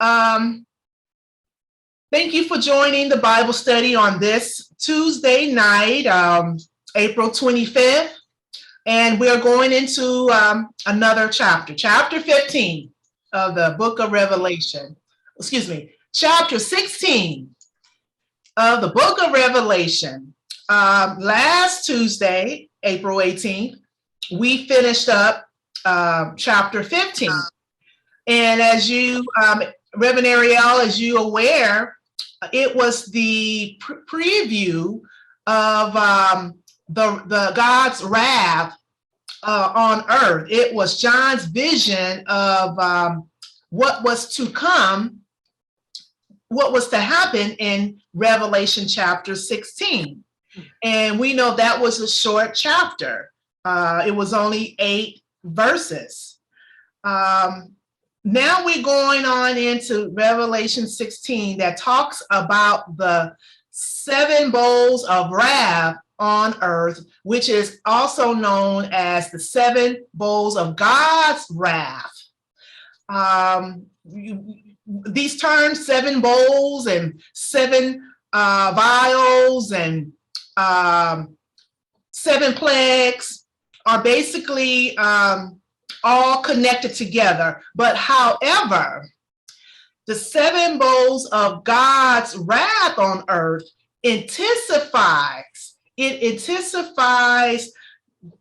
Um, Thank you for joining the Bible study on this Tuesday night, April 25th. And we're going into another chapter, chapter 15 of the book of Revelation. Excuse me, chapter 16 of the book of Revelation. Last Tuesday, April 18th, we finished up chapter 15. And as you, Reverend Ariel, as you aware, it was the preview of the God's wrath on earth. It was John's vision of what was to come, what was to happen in Revelation chapter 16. And we know that was a short chapter. It was only 8 verses. Now we're going on into Revelation 16 that talks about the 7 bowls of wrath on earth, which is also known as the 7 bowls of God's wrath. These terms, 7 bowls and 7 vials and 7 plagues, are basically all connected together. But however, the 7 bowls of God's wrath on earth intensifies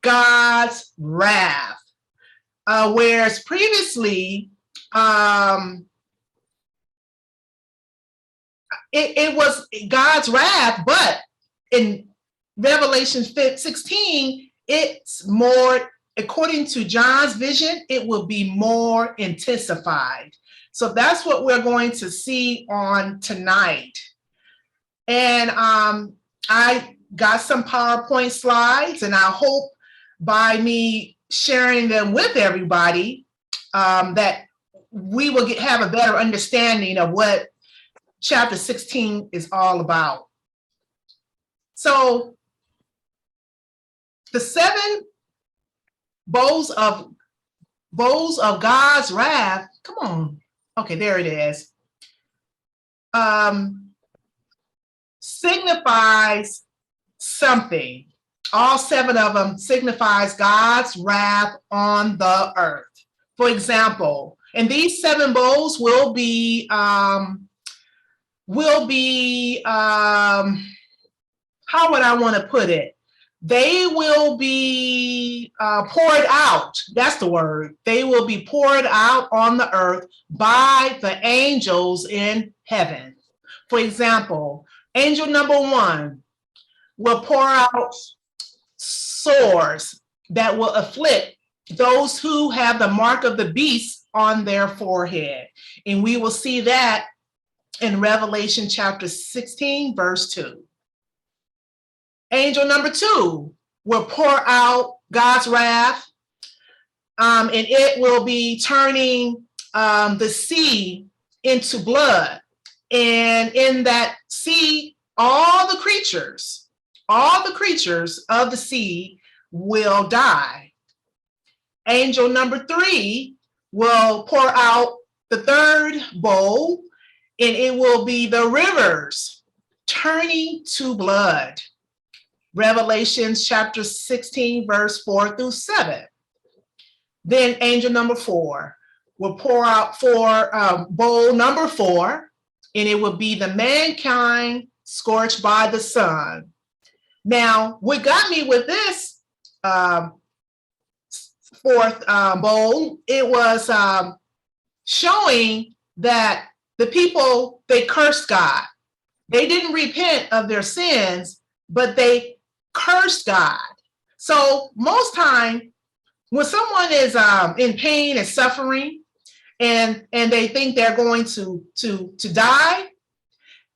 God's wrath. Whereas previously, it was God's wrath, but in Revelation 16, it's more, according to John's vision, it will be more intensified. So that's what we're going to see on tonight. And I got some PowerPoint slides, and I hope by me sharing them with everybody that we will have a better understanding of what chapter 16 is all about. So the 7 bowls of God's wrath, come on. Okay, there it is. Signifies something. All 7 of them signifies God's wrath on the earth. For example, and these 7 bowls will be how would I want to put it? They will be poured out. That's the word. They will be poured out on the earth by the angels in heaven. For example, angel number 1 will pour out sores that will afflict those who have the mark of the beast on their forehead. And we will see that in Revelation chapter 16, verse 2. Angel number 2 will pour out God's wrath, and it will be turning the sea into blood. And in that sea, all the creatures of the sea will die. Angel number 3 will pour out the 3rd bowl, and it will be the rivers turning to blood. Revelation chapter 16, verse 4 through 7. Then angel number 4 will pour out bowl number 4, and it will be the mankind scorched by the sun. Now, what got me with this 4th bowl, it was showing that the people, they cursed God. They didn't repent of their sins, but they cursed God. So most time when someone is in pain and suffering and they think they're going to die,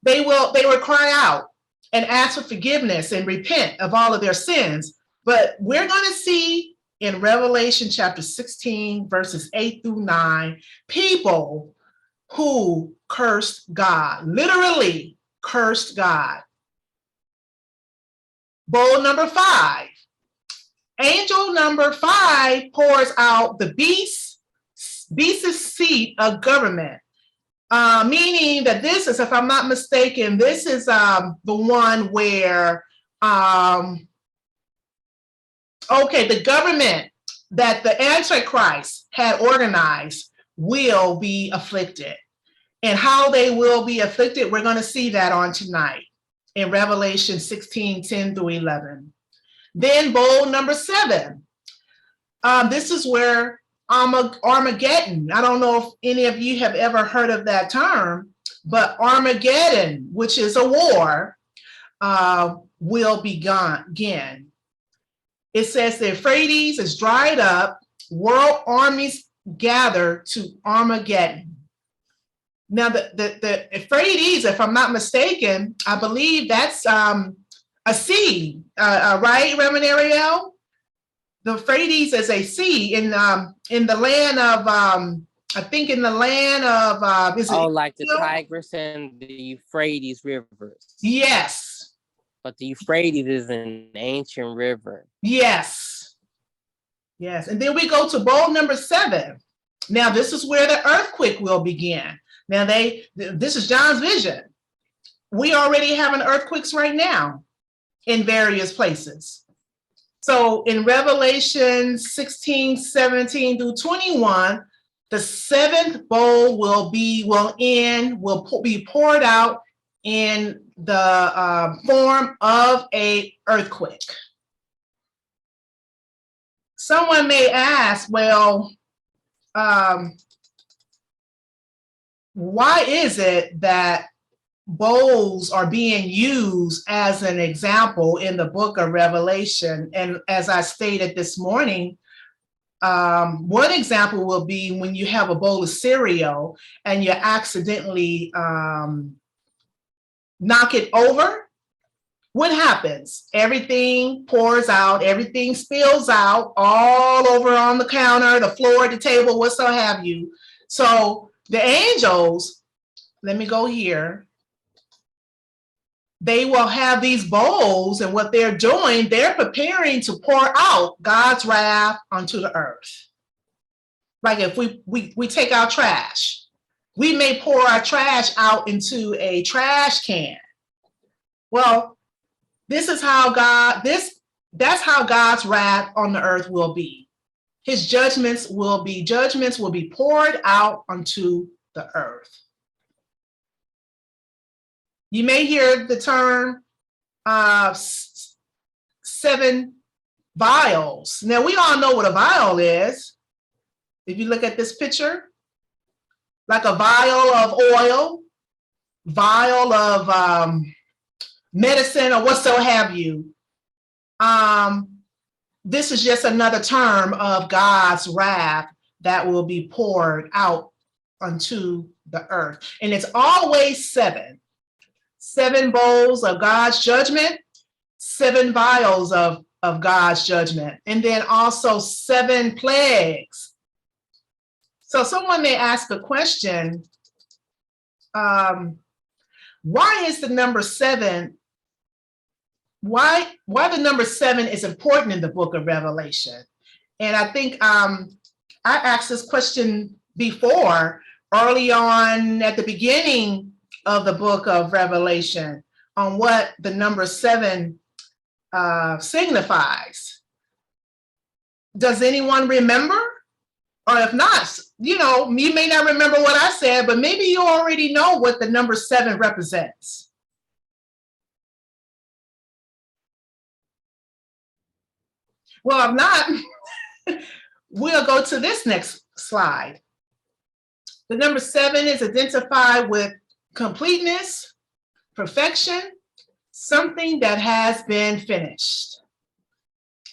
they will cry out and ask for forgiveness and repent of all of their sins. But we're going to see in Revelation chapter 16, verses 8 through 9, people who cursed God, literally cursed God. Bowl number 5. Angel number 5 pours out the beast's seat of government. Meaning that this is, if I'm not mistaken, this is the one where, okay, the government that the Antichrist had organized will be afflicted. And how they will be afflicted, we're going to see that on tonight in Revelation 16, 10 through 11. Then bowl number 7. This is where Armageddon, I don't know if any of you have ever heard of that term, but Armageddon, which is a war, will begin. It says the Euphrates is dried up, world armies gather to Armageddon. Now, the Euphrates, if I'm not mistaken, I believe that's a sea, right, Reverend Ariel? The Euphrates is a sea in the land of, I think in the land of, is it? Oh, like the Tigris and the Euphrates rivers. Yes. But the Euphrates is an ancient river. Yes. Yes. And then we go to bowl number 7. Now, this is where the earthquake will begin. Now, this is John's vision. We already having earthquakes right now in various places. So in Revelation 16, 17 through 21, the 7th bowl will be poured out in the form of a earthquake. Someone may ask, well, why is it that bowls are being used as an example in the book of Revelation? And as I stated this morning, one example will be when you have a bowl of cereal and you accidentally knock it over. What happens? Everything pours out, everything spills out all over on the counter, the floor, the table, what so have you. So the angels, let me go here. They will have these bowls, and what they're doing, they're preparing to pour out God's wrath onto the earth. Like if we take our trash, we may pour our trash out into a trash can. Well, this is how that's how God's wrath on the earth will be. His judgments will be poured out onto the earth. You may hear the term 7 vials. Now, we all know what a vial is. If you look at this picture, like a vial of oil, vial of medicine, or what so have you. This is just another term of God's wrath that will be poured out onto the earth. And it's always 7. 7 bowls of God's judgment, 7 vials of God's judgment, and then also 7 plagues. So someone may ask a question, why is the number 7, why the number 7 is important in the book of Revelation? And I think I asked this question before, early on at the beginning of the book of Revelation, on what the number 7 signifies. Does anyone remember? Or if not, you may not remember what I said, but maybe you already know what the number 7 represents. Well, if not, we'll go to this next slide. The number 7 is identified with completeness, perfection, something that has been finished.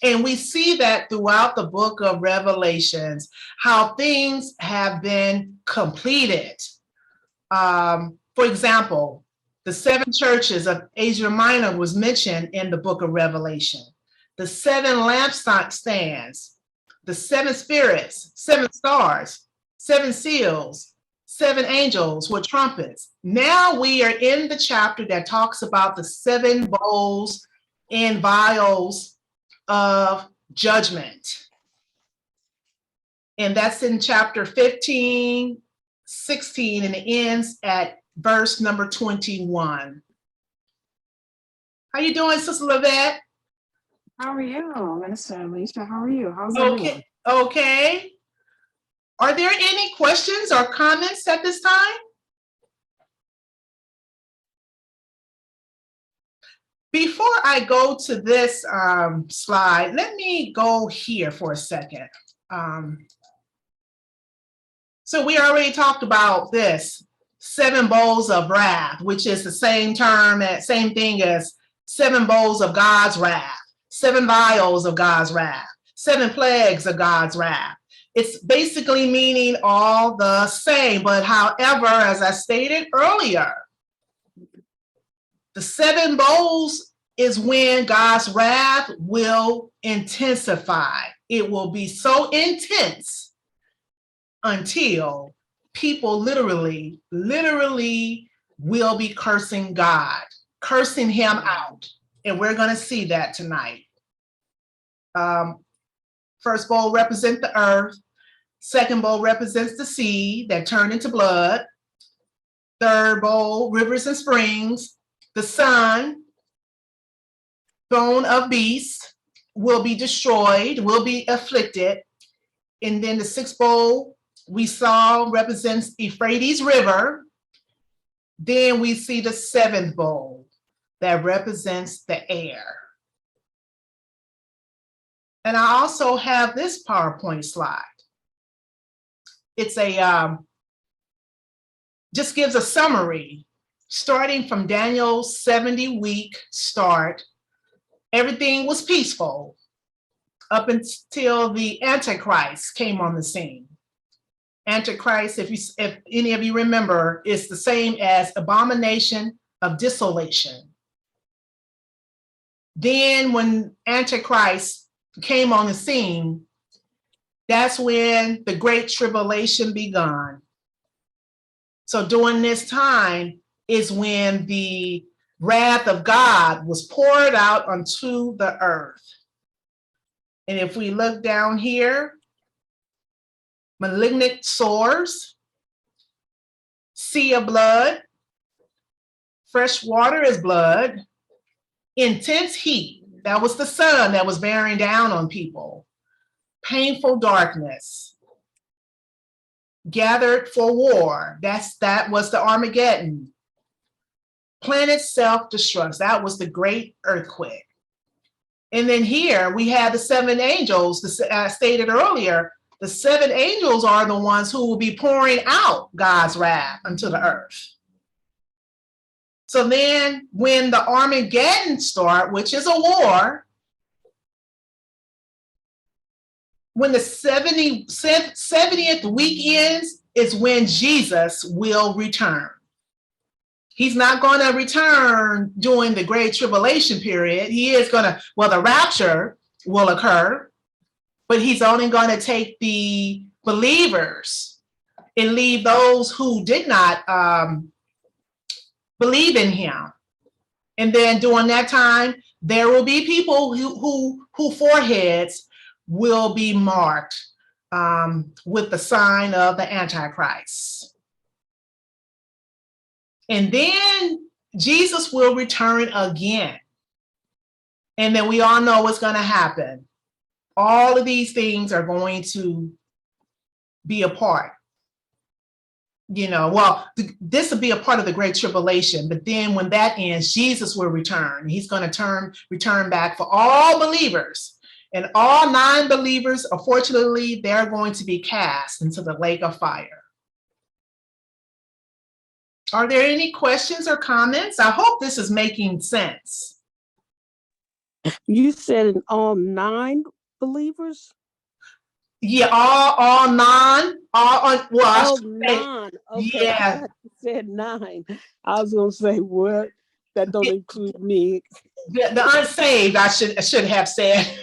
And we see that throughout the book of Revelations, how things have been completed. For example, the 7 churches of Asia Minor was mentioned in the book of Revelation. The 7 lampstands, the 7 spirits, 7 stars, 7 seals, 7 angels with trumpets. Now we are in the chapter that talks about the 7 bowls and vials of judgment. And that's in chapter 15 16, and it ends at verse number 21. How you doing, Sister Lavette? How are you, Minister Alicia? How are you? How's everyone? Okay, okay. Are there any questions or comments at this time? Before I go to this slide, let me go here for a second. So we already talked about this, 7 bowls of wrath, which is the same term, same thing as 7 bowls of God's wrath, 7 vials of God's wrath, 7 plagues of God's wrath. It's basically meaning all the same, but however, as I stated earlier, the 7 bowls is when God's wrath will intensify. It will be so intense until people literally will be cursing God, cursing him out. And we're going to see that tonight. First bowl represents the earth. Second bowl represents the sea that turned into blood. Third bowl, rivers and springs. The sun, throne of beasts, will be destroyed, will be afflicted. And then the 6th bowl we saw represents Euphrates River. Then we see the 7th bowl that represents the air. And I also have this PowerPoint slide. It's just gives a summary starting from Daniel's 70-week start. Everything was peaceful up until the Antichrist came on the scene. Antichrist, if any of you remember, is the same as abomination of desolation. Then when Antichrist came on the scene, that's when the Great Tribulation began. So during this time is when the wrath of God was poured out onto the earth. And if we look down here, malignant sores, sea of blood, fresh water is blood, intense heat, that was the sun that was bearing down on people, painful darkness, gathered for war, that was the Armageddon, planet self-destruct, that was the great earthquake. And then here we have the 7 angels, I stated earlier, the 7 angels are the ones who will be pouring out God's wrath unto the earth. So then when the Armageddon start, which is a war, when the 70th week ends is when Jesus will return. He's not going to return during the Great Tribulation period. He is going to, well, the rapture will occur, but he's only going to take the believers and leave those who did not believe in him. And then during that time, there will be people who foreheads will be marked with the sign of the Antichrist. And then Jesus will return again. And then we all know what's going to happen. All of these things are going to be a part. You know, well, this will be a part of the Great Tribulation, but then when that ends, Jesus will return. He's going to return back for all believers. And all non-believers, unfortunately, they're going to be cast into the lake of fire. Are there any questions or comments? I hope this is making sense. You said in all 9 believers? Yeah, all 9, all 9. Okay. Yeah. You said 9. I was gonna say what? That don't include me. The unsaved, I should have said.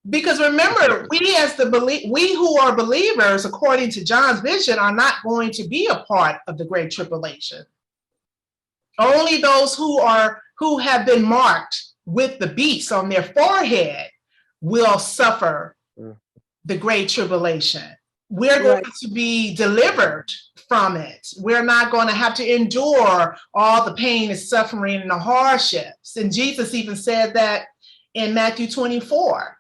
Because remember, we who are believers, according to John's vision, are not going to be a part of the Great Tribulation. Only those who have been marked with the beast on their forehead will suffer the Great Tribulation. we're going Right. to be delivered from it. We're not going to have to endure all the pain and suffering and the hardships. And Jesus even said that in Matthew 24,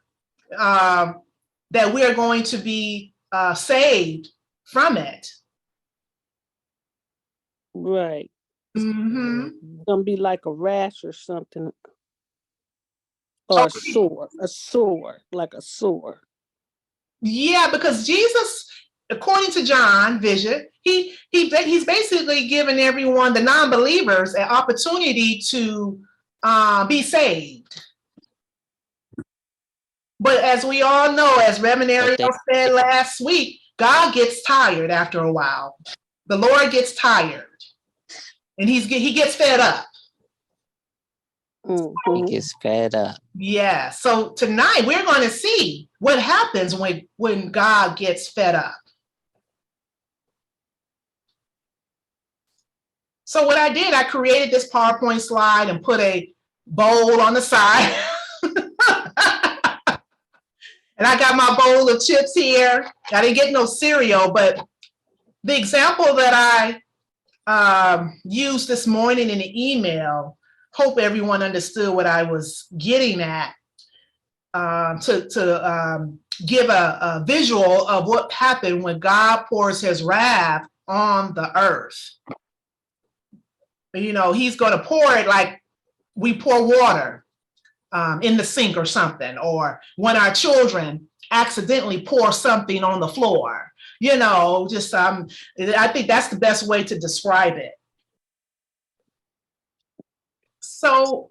that we are going to be saved from it. Right. Mm-hmm. Gonna be like a rash or something, or a sore, like a sore. Yeah, because Jesus, according to John vision, he's basically giving everyone, the non-believers, an opportunity to be saved. But as we all know, as Reverend Ariel said last week, God gets tired after a while. The Lord gets tired, and he gets fed up. He gets fed up. Yeah. So tonight we're going to see what happens when God gets fed up. So what I did, I created this PowerPoint slide and put a bowl on the side. And I got my bowl of chips here. I didn't get no cereal, but the example that I used this morning in the email, hope everyone understood what I was getting at, to give a visual of what happened when God pours his wrath on the earth. You know, he's going to pour it like we pour water in the sink or something, or when our children accidentally pour something on the floor. You know, just I think that's the best way to describe it. So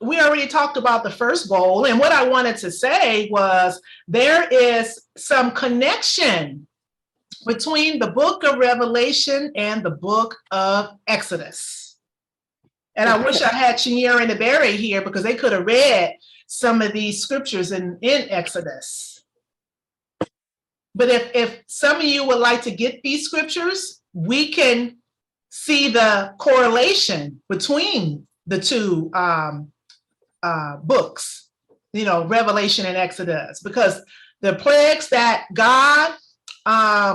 we already talked about the first bowl, and what I wanted to say was there is some connection between the book of Revelation and the book of Exodus. And I wish I had Chenier and Barry here because they could have read some of these scriptures in Exodus. But if some of you would like to get these scriptures, we can see the correlation between the two books, you know, Revelation and Exodus, because the plagues that God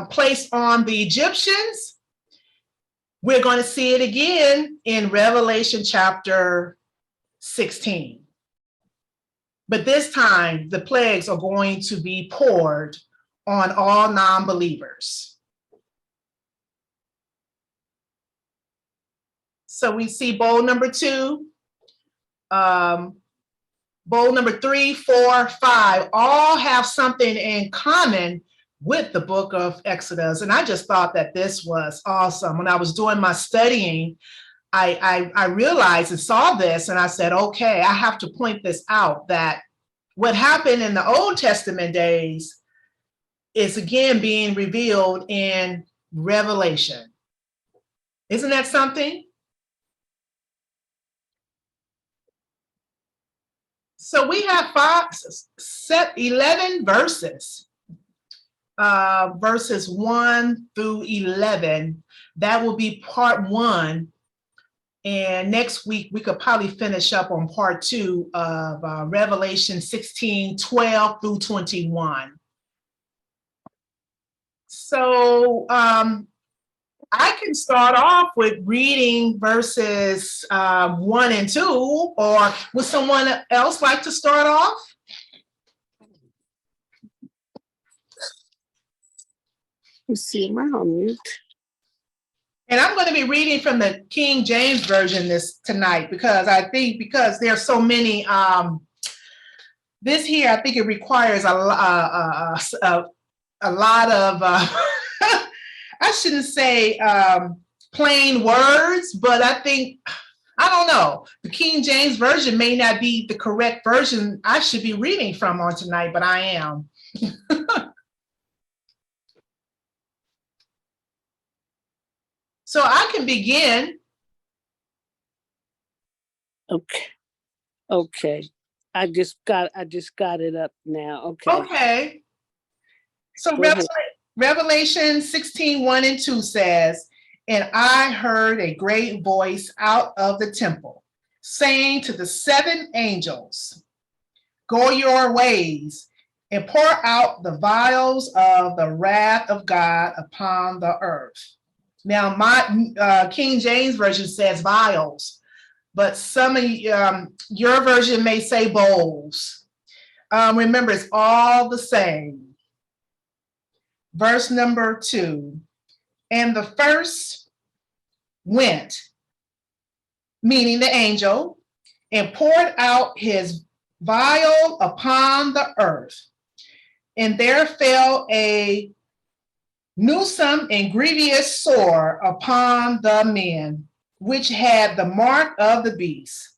placed on the Egyptians, we're going to see it again in Revelation chapter 16. But this time, the plagues are going to be poured on all non-believers. So we see bowl number 2, bowl number 3, 4, 5, all have something in common with the book of Exodus. And I just thought that this was awesome. When I was doing my studying, I realized and saw this, and I said, okay, I have to point this out, that what happened in the Old Testament days is again being revealed in Revelation. Isn't that something? So we have 11 verses. Verses 1 through 11. That will be part 1. And next week, we could probably finish up on part 2 of Revelation 16, 12 through 21. So I can start off with reading verses 1 and 2, or would someone else like to start off? You see, am I on mute? And I'm going to be reading from the King James Version tonight, because I think because there's so many, this here, I think it requires a lot of, I shouldn't say plain words, but I think, I don't know, the King James Version may not be the correct version I should be reading from on tonight, but I am. So I can begin. Okay. I just got it up now. Okay. Okay. So Go ahead. Revelation 16, 1 and 2 says, and I heard a great voice out of the temple saying to the 7 angels, go your ways, and pour out the vials of the wrath of God upon the earth. Now, my King James Version says vials, but some of your version may say bowls. Remember, it's all the same. Verse number 2. And the first went, meaning the angel, and poured out his vial upon the earth. And there fell a newsome and grievous sore upon the men, which had the mark of the beast,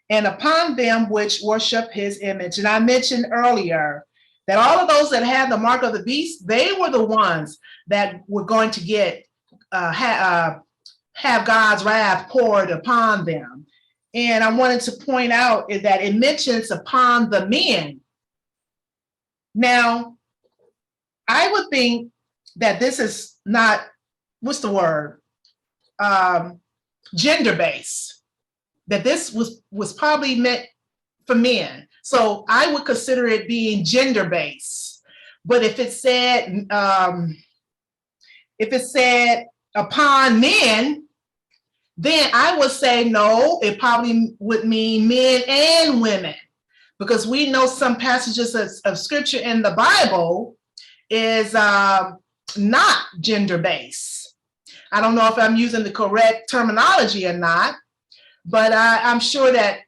and upon them which worship his image. And I mentioned earlier that all of those that had the mark of the beast, they were the ones that were going to get have God's wrath poured upon them. And I wanted to point out that it mentions upon the men. Now, I would think that this is not, what's the word? Gender-based, that this was probably meant for men. So I would consider it being gender-based. But if it said upon men, then I would say no, it probably would mean men and women, because we know some passages of scripture in the Bible is not gender-based. I don't know if I'm using the correct terminology or not, but I'm sure that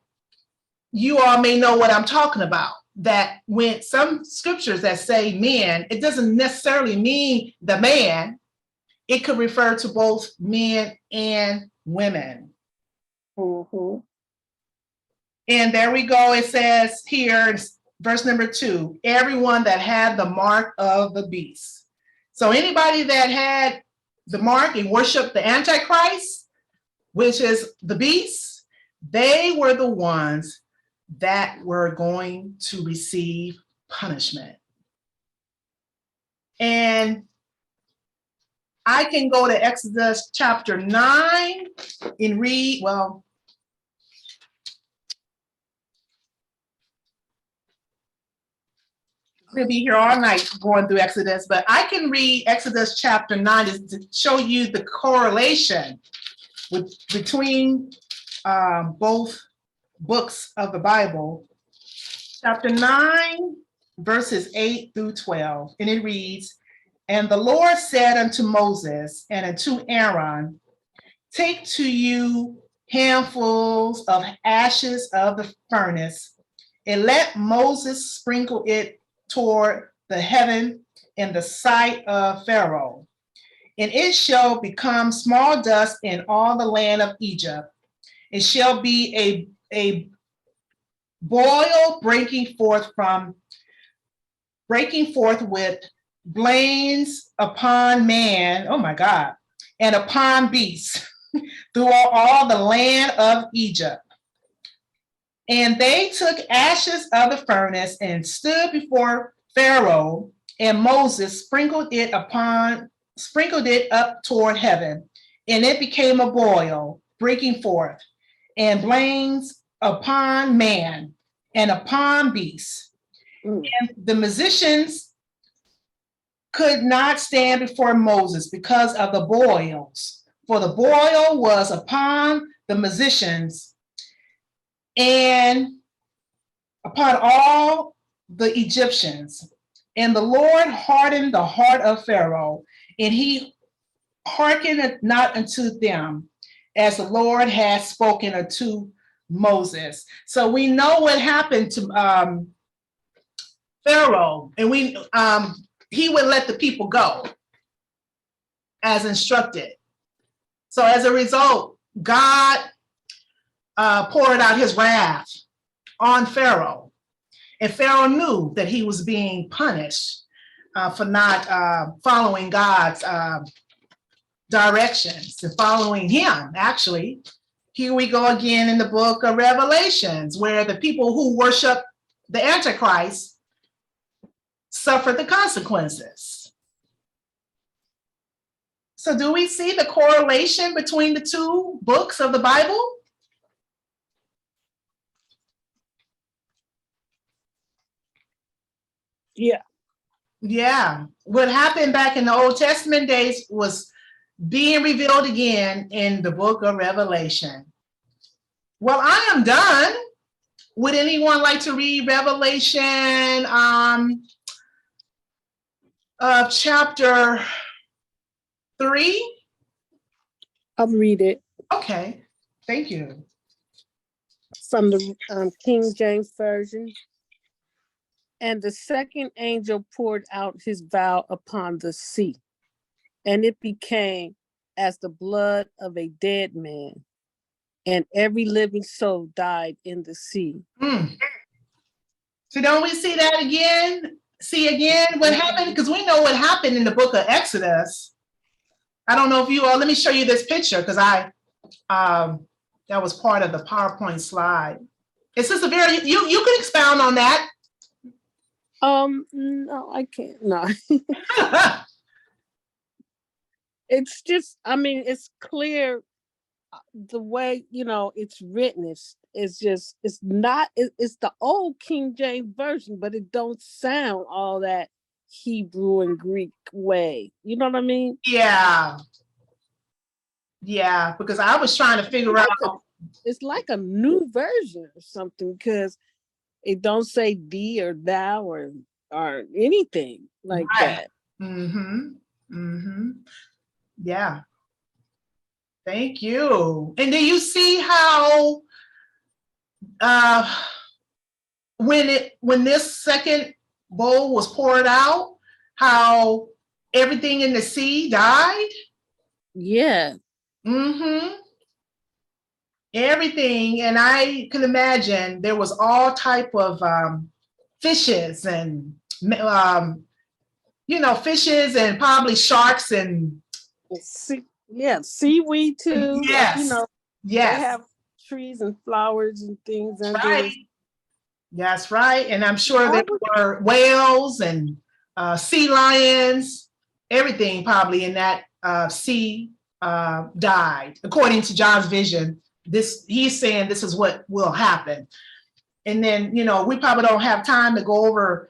you all may know what I'm talking about. That when some scriptures that say men, it doesn't necessarily mean the man. It could refer to both men and women. Mm-hmm. And there we go. It says here, verse number 2, everyone that had the mark of the beast. So anybody that had the mark and worshiped the Antichrist, which is the beast, they were the ones that were going to receive punishment. And I can go to Exodus chapter 9 and read, well, we'll be here all night going through Exodus, but I can read Exodus chapter 9 to show you the correlation between both books of the Bible. Chapter 9, verses 8 through 12, and it reads, and the Lord said unto Moses and unto Aaron, take to you handfuls of ashes of the furnace, and let Moses sprinkle it toward the heaven in the sight of Pharaoh. And it shall become small dust in all the land of Egypt. It shall be a boil breaking forth with blains upon man, oh my God, and upon beasts throughout all the land of Egypt. And they took ashes of the furnace and stood before Pharaoh, and Moses sprinkled it up toward heaven, and it became a boil breaking forth, and blains upon man and upon beasts. And the musicians could not stand before Moses because of the boils, for the boil was upon the musicians and upon all the Egyptians. And the Lord hardened the heart of Pharaoh, and he hearkened not unto them, as the Lord had spoken unto Moses. So we know what happened to Pharaoh, and he would let the people go as instructed. So as a result, God poured out his wrath on Pharaoh. And Pharaoh knew that he was being punished for not following God's directions and following him, actually. Here we go again in the book of Revelations, where the people who worship the Antichrist suffer the consequences. So do we see the correlation between the two books of the Bible? Yeah. Yeah. What happened back in the Old Testament days was being revealed again in the book of Revelation. Well, I am done. Would anyone like to read Revelation chapter 3? I'll read it Okay, thank you. from the King James Version. And the second angel poured out his vial upon the sea, and it became as the blood of a dead man, and every living soul died in the sea. So don't we see that again? See again what happened? Because we know what happened in the book of Exodus. I don't know if you all, let me show you this picture because that was part of the PowerPoint slide. It's just a very, you can expound on that. No, I can't. No. It's just, I mean, it's clear the way, it's written. It's just, it's not, it's the old King James Version, but it don't sound all that Hebrew and Greek way. You know what I mean? Yeah. Yeah, because I was trying to figure out. It's like a new version or something, because it don't say thee or thou or anything like that. Yeah. Thank you. And do you see how when this second bowl was poured out, how everything in the sea died? Yeah. Everything, and I can imagine there was all type of fishes and fishes and probably sharks and seaweed too. Yes. They have trees and flowers and things under right. That's right. And I'm sure there were whales and sea lions, everything probably in that sea died. According to John's vision, he's saying this is what will happen. And then, we probably don't have time to go over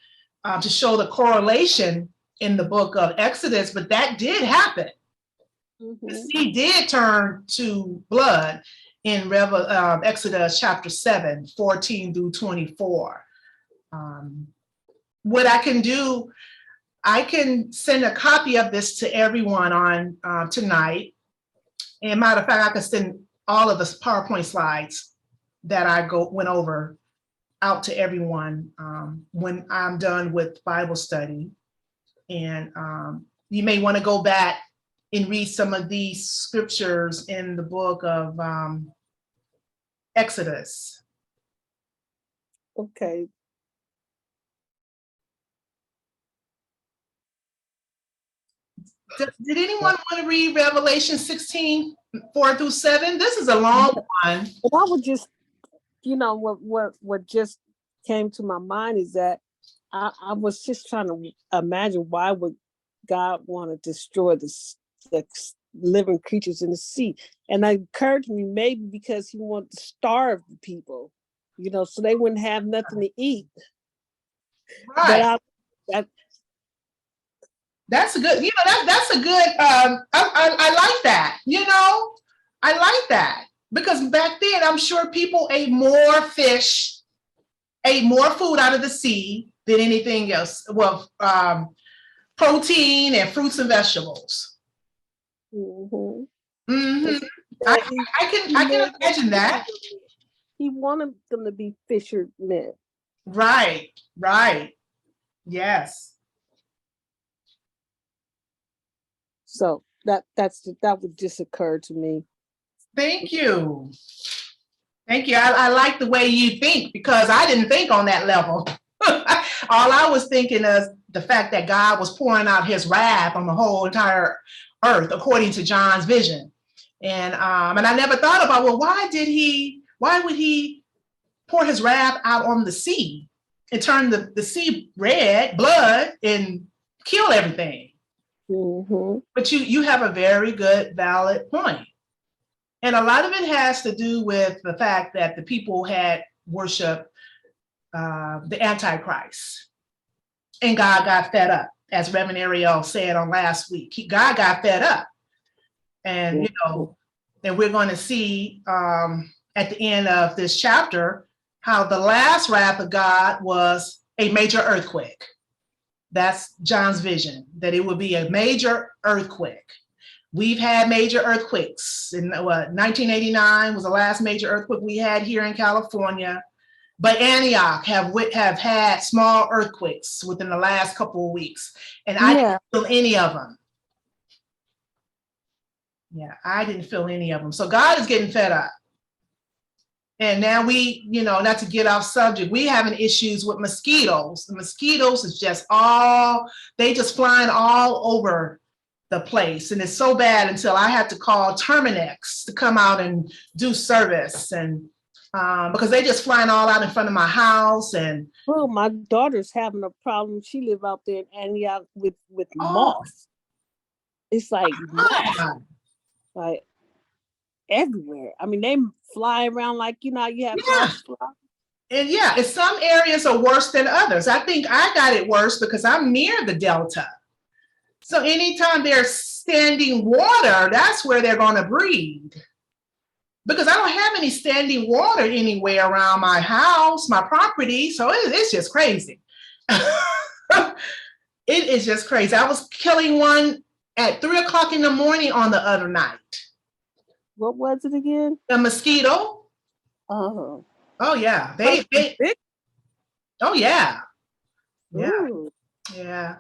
to show the correlation in the book of Exodus, but that did happen. The sea did turn to blood in Exodus chapter 7, 14 through 24. What I can do, I can send a copy of this to everyone on tonight. And matter of fact, I can send all of the PowerPoint slides that I went over out to everyone when I'm done with Bible study. And you may want to go back and read some of these scriptures in the book of Exodus. Okay. Did anyone want to read Revelation 16, 4 through 7? This is a long one. But I would just, what just came to my mind is that I was just trying to imagine, why would God want to destroy the living creatures in the sea? And it occurred to me, maybe because he wanted to starve the people, so they wouldn't have nothing to eat. Right. But that's a good, that's a good, I like that, I like that, because back then I'm sure people ate more fish, ate more food out of the sea than anything else. Well, protein and fruits and vegetables. I can imagine that. He wanted them to be fishermen. Right. Yes. So that would just occur to me. Thank you. I like the way you think, because I didn't think on that level. All I was thinking is the fact that God was pouring out his wrath on the whole entire earth, according to John's vision. And I never thought about, well, why would he pour his wrath out on the sea and turn the sea red, blood, and kill everything? But you have a very good, valid point. And a lot of it has to do with the fact that the people had worshiped the Antichrist. And God got fed up, as Reverend Ariel said on last week. God got fed up. And, and we're going to see at the end of this chapter how the last wrath of God was a major earthquake. That's John's vision, that it would be a major earthquake. We've had major earthquakes. In 1989 was the last major earthquake we had here in California. But Antioch have had small earthquakes within the last couple of weeks, and I didn't feel any of them. Yeah, I didn't feel any of them. So God is getting fed up. And now we, not to get off subject, we having issues with mosquitoes. The mosquitoes is just they just flying all over the place. And it's so bad until I had to call Terminex to come out and do service. And because they just flying all out in front of my house. And well, my daughter's having a problem. She live out there in Antioch with moths. It's like moths, like everywhere. I mean, they fly around like you have moths fly. And and some areas are worse than others. I think I got it worse because I'm near the Delta. So anytime there's standing water, that's where they're going to breed. Because I don't have any standing water anywhere around my house, my property. So it's just crazy. It is just crazy. I was killing one at 3:00 in the morning on the other night. What was it again? The mosquito. Oh. Oh yeah. Oh yeah. Yeah. Ooh. Yeah.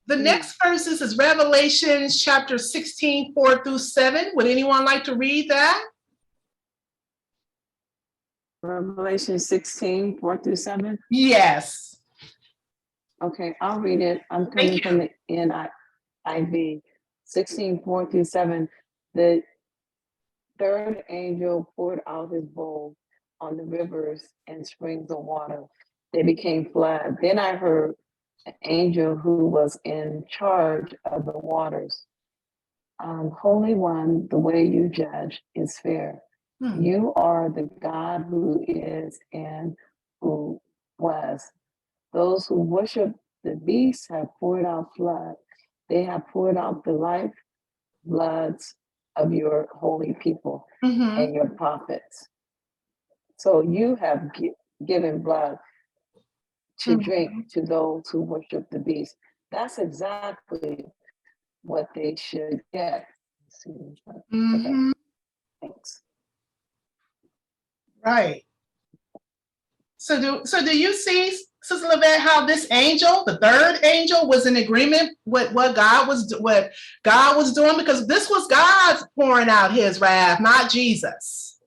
The next verses is Revelation chapter 16, 4-7. Would anyone like to read that? Revelation 16, 4-7. Yes. Okay, I'll read it. I'm coming from the NIV. 16, 4-7. The third angel poured out his bowl on the rivers and springs of water. They became flood. Then I heard an angel who was in charge of the waters. Holy One, the way you judge is fair. You are the God who is and who was. Those who worship the beast have poured out flood. They have poured out the life bloods of your holy people and your prophets. So you have given blood to drink to those who worship the beast. That's exactly what they should get. Okay. Thanks. Right. So do you see, Sister Levette, how this angel, the third angel, was in agreement with what God was doing? Because this was God pouring out his wrath, not Jesus.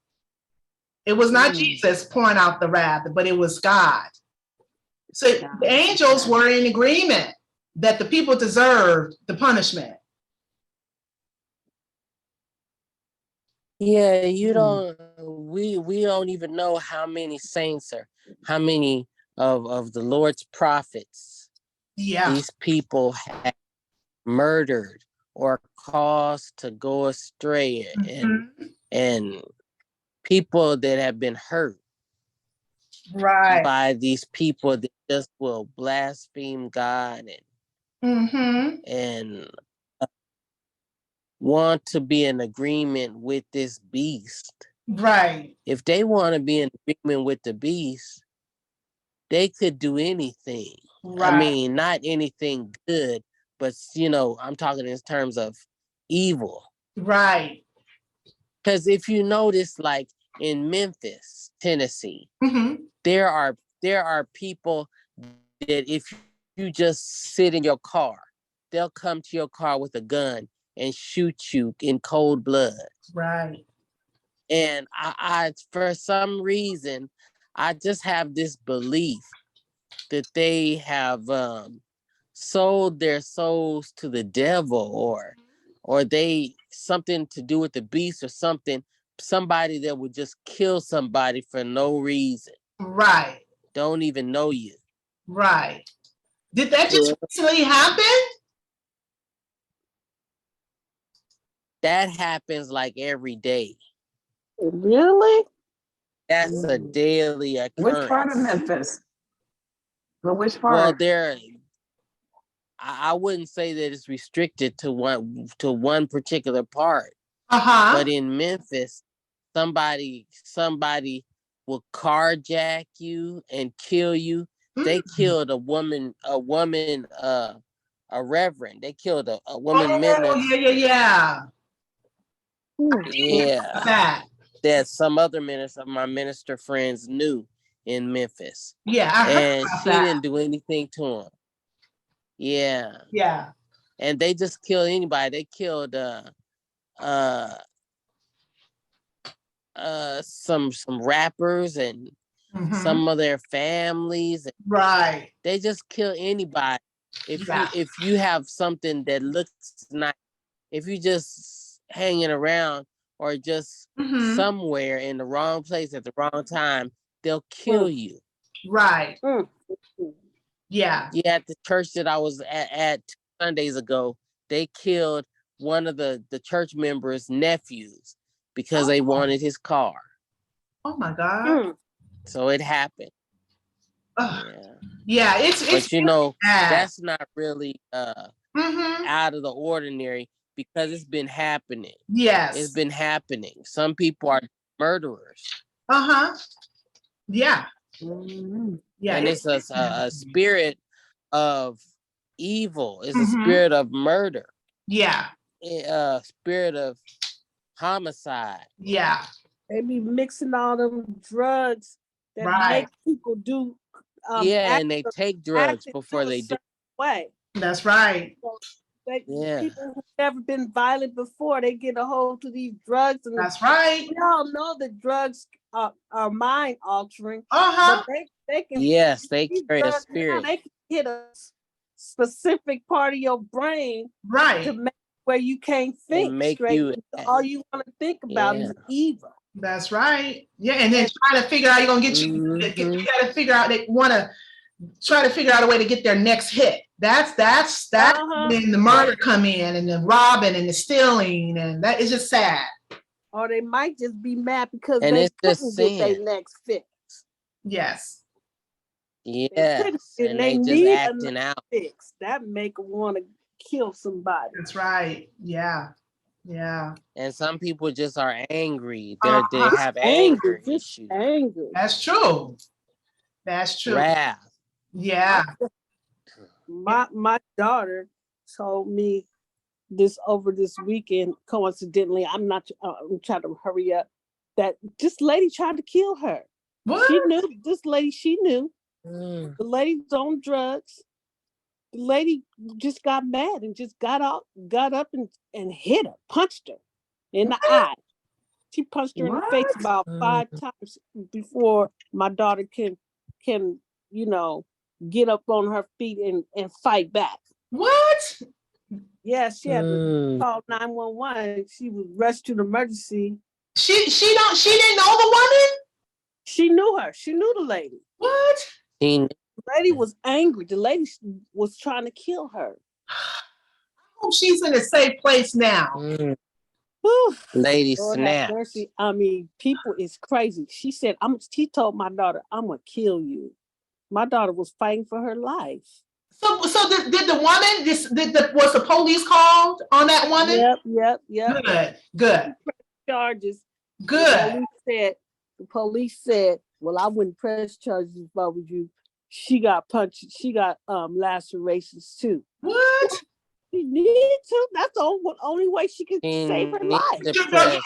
It was not Jesus pouring out the wrath, but it was God. So the angels were in agreement that the people deserved the punishment. Yeah, we don't even know how many saints or how many of the Lord's prophets these people have murdered or caused to go astray, and people that have been hurt by these people that just will blaspheme God and want to be in agreement with this beast. Right. If they want to be in agreement with the beast, they could do anything. Right. I mean, not anything good, but I'm talking in terms of evil. Right. Because if you notice, like in Memphis, Tennessee, there are people that if you just sit in your car, they'll come to your car with a gun and shoot you in cold blood. Right. And I for some reason, I just have this belief that they have sold their souls to the devil, or they something to do with the beast or somebody that would just kill somebody for no reason. Right. Don't even know you. Right. Did that just recently happen? That happens like every day. Really? That's a daily occurrence. Which part of Memphis? But which Well, part? I wouldn't say that it's restricted to one particular part, Uh-huh. but in Memphis, somebody will carjack you and kill you. They Mm. killed a woman, a reverend. They killed a woman Oh, minister. yeah. Mm, mm, Yeah, That. that some other my minister friends knew in Memphis, Yeah, I heard and about she that. didn't do anything to him. Yeah, Yeah. and they just killed anybody. They killed uh some rappers and Mhm. some of their families. Right. They just kill anybody. Yeah. If you have something that looks nice, if you just hanging around or just Mhm. somewhere in the wrong place at the wrong time, they'll kill mm, you. Right. mm, mm. Yeah. Yeah, at the church that I was at 2 Sundays ago, they killed one of the church members' nephews because they Oh, wanted his car. oh my God. Mm. So it happened. Ugh. Yeah. Yeah, it's But you know, bad. that's not really Mm-hmm. out of the ordinary because it's been happening. Yes. It's been happening. Some people are murderers. Uh-huh. Yeah. Mhm. Yeah. And it's a spirit of evil. It's a Mm-hmm. spirit of murder. Yeah. A spirit of homicide. Yeah. They be mixing all them drugs that Right. make people do Yeah, act, and they take drugs act and before do a they do. certain way. That's right. So they Yeah. people who've never been violent before, they get a hold of these drugs, and That's right. we all know that drugs are mind altering, Uh-huh. but they can Yes, they these carry a drugs now, spirit. they can hit a specific part of your brain to Right. make where you can't They think make straight. you All you want to think about Yeah. is evil. That's right. Yeah. And then And trying to figure out you're gonna get you Mhm. you gotta figure out they wanna try to figure out a way to get their next hit. That's uh-huh. when the murder come in and the robbing and the stealing, and that is just sad. Or they might just be mad because And they it's just couldn't get their sin. next fix. Yes. They couldn't, Yes, and and they they just need a acting next out. fix. That make them want to kill somebody. That's right. Yeah. Yeah. And some people just are angry. They Uh-huh. have Angry, anger just issues, angry. That's true. That's true. wrath. Yeah. My daughter told me this over this weekend. Coincidentally, I'm trying to hurry up. That this lady tried to kill her. What? She knew this lady. She knew Mm. the lady's on drugs. The lady just got mad and just got up and hit her, punched her in the eye. She punched her in the face What? about 5 times before my daughter can get up on her feet and fight back. What? Yeah, she had to Mm. call 911. She was rushed to the emergency. She didn't know the woman? She knew her. She knew the lady. What? Teen- The lady was angry. The lady was trying to kill her. I hope she's in a safe place now. Mm. Whew. Lady Lord have snapped. mercy. I mean, people is crazy. She said, she told my daughter, I'm gonna kill you. My daughter was fighting for her life. So did the woman was the police called on that woman? Yep. Good. Charges. Good. The police said, well, I wouldn't press charges if I was you. She got punched. She got lacerations too. What? She needed to. That's the only way she could save her life.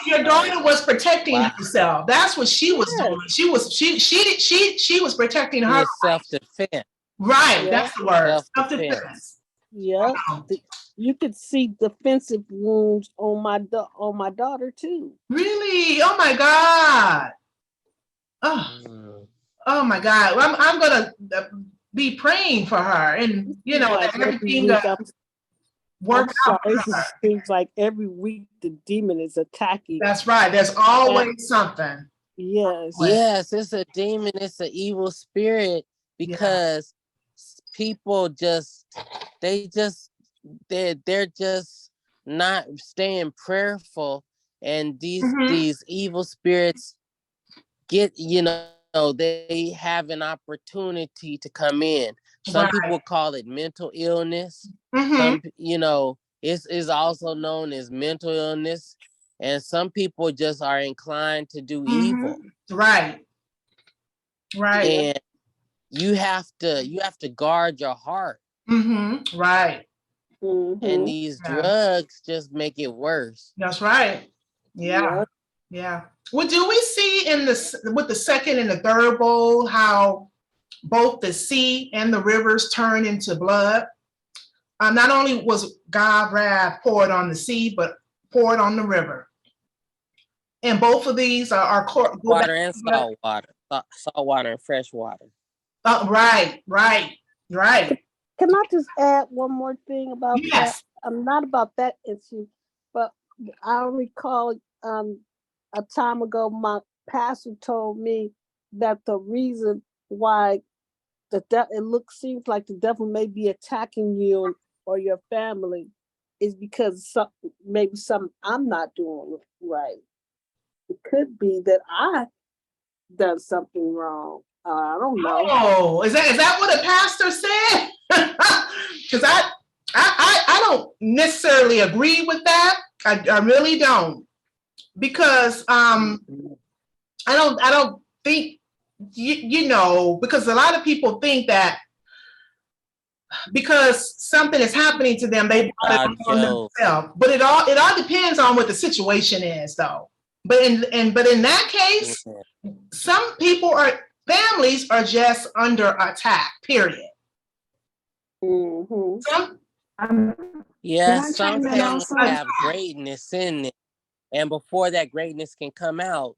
Your daughter was protecting Wow. herself. That's what she was doing. She was protecting her life. Self-defense. Right. Yeah. That's the word. Self-defense. Self-defense. Yeah. Wow. You could see defensive wounds on my daughter too. Really? Oh my God. Oh. Mm. Oh my God. Well, I'm gonna be praying for her, and Like that everything works out for her. It seems like every week the demon is attacking. That's right. There's always something. Yes. Yes, it's a demon. It's an evil spirit because people they're just not staying prayerful, and these evil spirits get they have an opportunity to come in. Some Right. people call it mental illness. Mhm. Some, it's also known as mental illness. And some people just are inclined to do evil. Right. Right. And you have to guard your heart. Right. And these Yeah. drugs just make it worse. That's right. Yeah. Yep. Yeah. Well, do we see with the second and the third bowl how both the sea and the rivers turn into blood? Not only was God's wrath poured on the sea, but poured on the river. And both of these are Water and salt water. Salt water and fresh water. Right. Can I just add one more thing about that? Yes. Not about that issue, but I recall a time ago my pastor told me that the reason why seems like the devil may be attacking you or your family is because maybe something I'm not doing right. It could be that I done something wrong. I don't know. Oh, is that what a pastor said? Because I don't necessarily agree with that. I really don't, because I don't think because a lot of people think that because something is happening to them, they brought it on themselves. But it all depends on what the situation is, though. But in that case, some families are just under attack. Period. Can Yes, I some chime in families also? have greatness in it, and before that greatness can come out,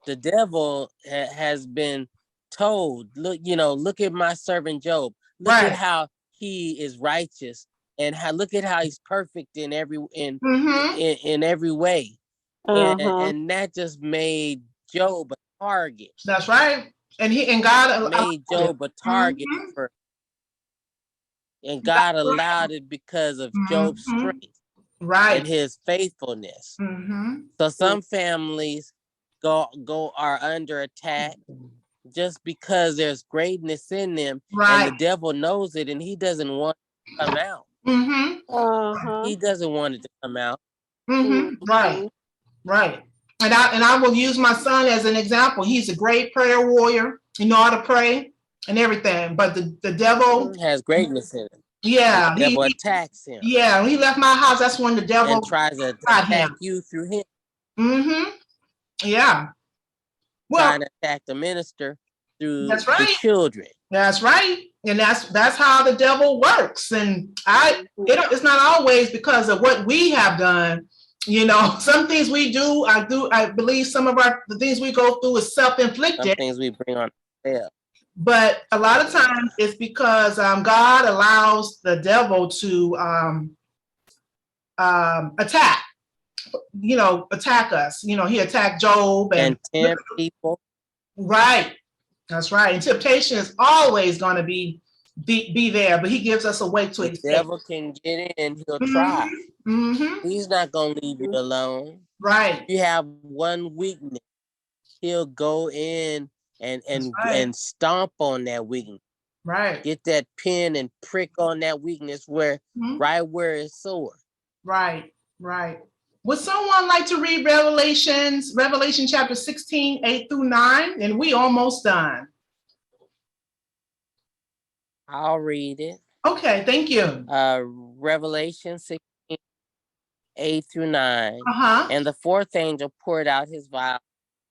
the devil has been told, look at my servant Job. Look at how he is righteous, and look at how he's perfect in every in every way. And that just made Job a target. That's right. And God made Job a target for, and God allowed it because of Job's strength, and his faithfulness. So some families are under attack just because there's greatness in them, and the devil knows it, and he doesn't want it to come out. He doesn't want it to come out. Right. And I will use my son as an example. He's a great prayer warrior. He know how to pray and everything, but the devil has greatness in him. Yeah, the devil attacks him. Yeah, when he left my house, that's when the devil and tries to attack you through him. Yeah. Well, trying to attack the minister through that's right. the children. That's right. And that's how the devil works. And it's not always because of what we have done. Some things we do, I believe some of the things we go through is self-inflicted. Some things we bring on ourselves. But a lot of times it's because God allows the devil to attack us. He attacked Job and tempt people. Right. That's right. And temptation is always going to be there, but he gives us a way to escape. The devil can get in, he'll try. He's not going to leave you alone. Right. If you have one weakness, he'll go in and stomp on that weakness. Right. Get that pin and prick on that weakness right where it's sore. Right. Would someone like to read Revelation chapter 16, 8-9? And we almost done. I'll read it. Okay, thank you. Revelation 16, 8-9. And the fourth angel poured out his vial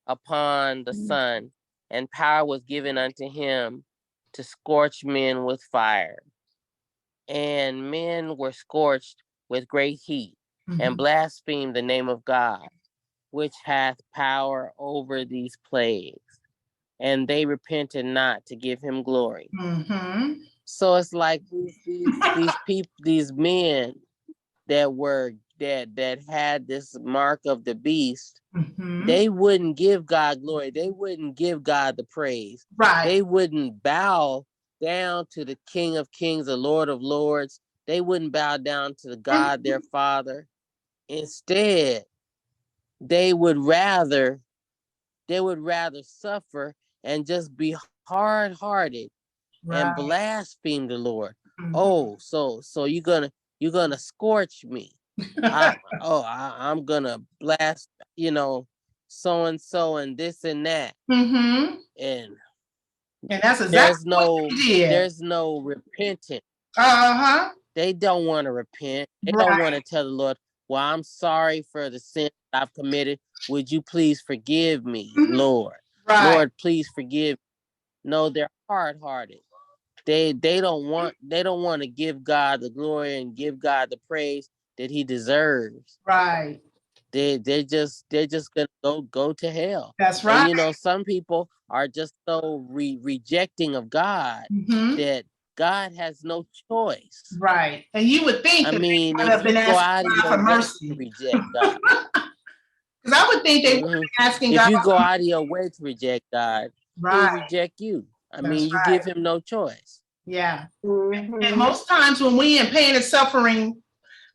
upon the sun, and power was given unto him to scorch men with fire. And men were scorched with great heat, and blasphemed the name of God, which hath power over these plagues. And they repented not to give him glory. So it's like these people, these men that had this mark of the beast, they wouldn't give God glory. They wouldn't give God the praise. Right. They wouldn't bow down to the King of Kings, the Lord of Lords. They wouldn't bow down to the God, their Father. Instead, they would rather suffer and just be hard-hearted and Right. blaspheme the Lord. Mhm. Oh, so you're gonna scorch me. I'm gonna blast, so and so and this and that. Mm-hmm. And And that's there's exactly what no they did. there's no repentance. Uh-huh. They don't want to repent. They Right. don't want to tell the Lord, well, I'm sorry for the sin I've committed. Would you please forgive me, Mhm. Lord? Right. Lord, please forgive. No, they're hard-hearted. They don't want to give God the glory and give God the praise that he deserves. Right. They're just gonna go to hell. That's And right. some people are just so rejecting of God Mm-hmm. that God has no choice. Right. And you would think I that mean, they would if have you been go asking out of God your for way to mercy. reject God, Because I would think they would mhm. be asking If God. you go out of your way to reject God, he'll Right. reject you. I That's mean, you right. give him no choice. Yeah. And Mhm. most times when we in pain and suffering,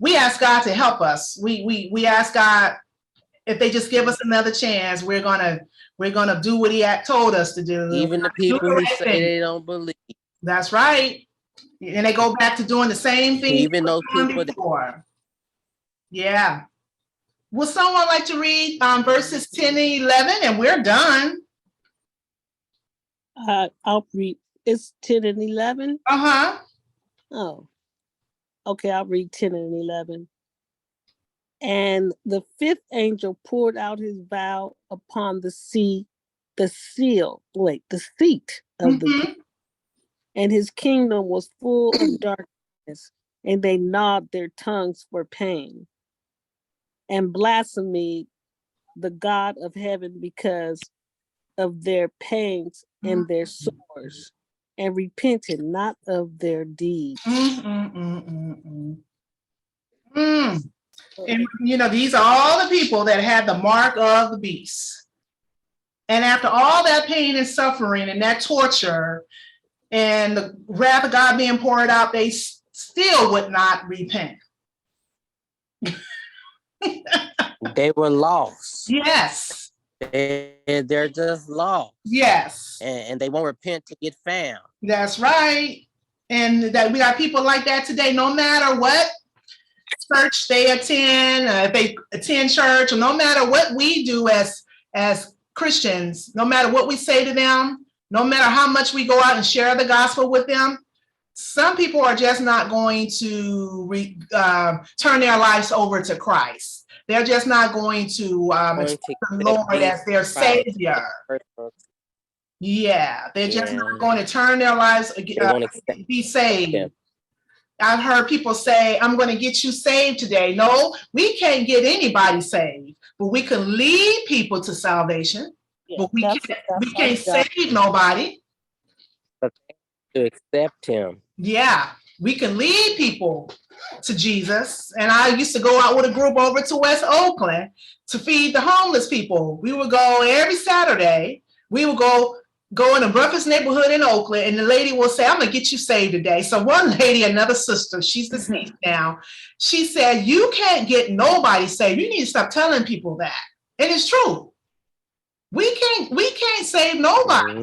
we ask God to help us. We ask God if they just give us another chance, we're gonna do what He had told us to do. We're Even the gonna do people the who right say thing. they don't believe, That's right. And they go back to doing the same thing they even were those doing people that before. Yeah. Would someone like to read verses 10 and 11? And we're done. I'll read. It's 10 and 11. Uh-huh. Oh, okay. I'll read 10 and 11. And the fifth angel poured out his vial upon the seat of the beast, Mhm. and his kingdom was full of darkness, and they gnawed their tongues for pain, and blasphemed the God of heaven because of their pains and their sores, and repented not of their deeds. And these are all the people that had the mark of the beast. And after all that pain and suffering and that torture and the wrath of God being poured out, they still would not repent. they were lost. Yes. They're just lost. Yes. And they won't repent to get found. That's right. And that we got people like that today, no matter what church they attend, if they attend church, or no matter what we do as Christians, no matter what we say to them, no matter how much we go out and share the gospel with them, some people are just not going to turn their lives over to Christ. They're just not going to accept the Lord as their Savior. Yeah, they're just not going to turn their lives, be saved. them. I've heard people say, I'm going to get you saved today. No, we can't get anybody saved, but we can lead people to salvation. Yeah, But we can't job. save nobody. But to accept him. Yeah, we can lead people to Jesus. And I used to go out with a group over to West Oakland to feed the homeless people. We would go every Saturday. We would go in the roughest neighborhood in Oakland, and the lady will say, I'm gonna get you saved today. So one lady, another sister, she's deceased now, she said, you can't get nobody saved. You need to stop telling people that. And it's true. We can't save nobody. Mm-hmm.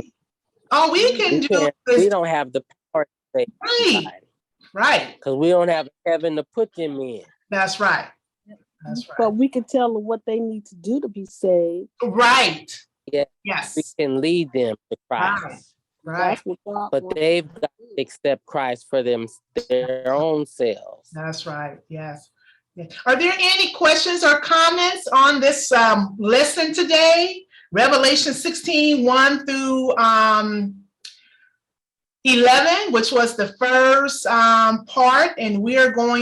All we can do is we don't have the power to save anybody. Right. Because we don't have heaven to put them in. That's right. That's right. But we can tell them what they need to do to be saved. Right. Yeah. Yes. We can lead them to Christ. Right. But they've got to accept Christ for their own selves. That's right. Yes. Are there any questions or comments on this lesson today? Revelation 16, 1 through 11, which was the first part, and we are going